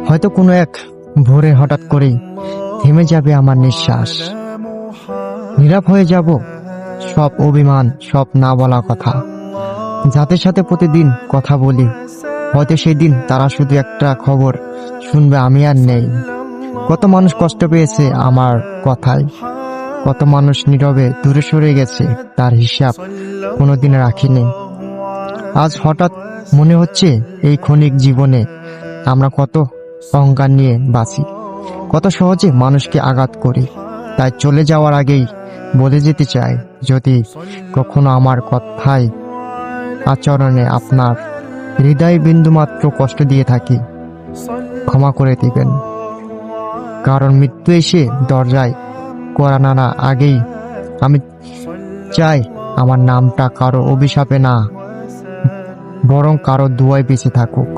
হয়তো কোনো এক ভোরে হঠাৎ করেই থেমে যাবে আমার নিঃশ্বাস, নীরব হয়ে যাব সব অভিমান, সব না বলা কথা। যাদের সাথে প্রতিদিন কথা বলি, হয়তো সেই দিন তারা শুধু একটা খবর শুনবে আমি আর নেই। কত মানুষ কষ্ট পেয়েছে আমার কথায়, কত মানুষ নীরবে দূরে সরে গেছে, তার হিসাব কোনোদিন রাখিনি। আজ হঠাৎ মনে হচ্ছে এই ক্ষণিক জীবনে আমরা কত অহংকার নিয়ে বাঁচি, কত সহজে মানুষকে আঘাত করি। তাই চলে যাওয়ার আগেই বলে যেতে চাই, যদি কখনো আমার কথায়, আচরণে আপনার হৃদয় বিন্দুমাত্র কষ্ট দিয়ে থাকি, ক্ষমা করে দিবেন। কারণ মৃত্যু এসে দরজায় কড়া নাড়া আগেই আমি চাই আমার নামটা কারো অভিশাপে না, বরং কারো দুয়ায় বেঁচে থাকুক।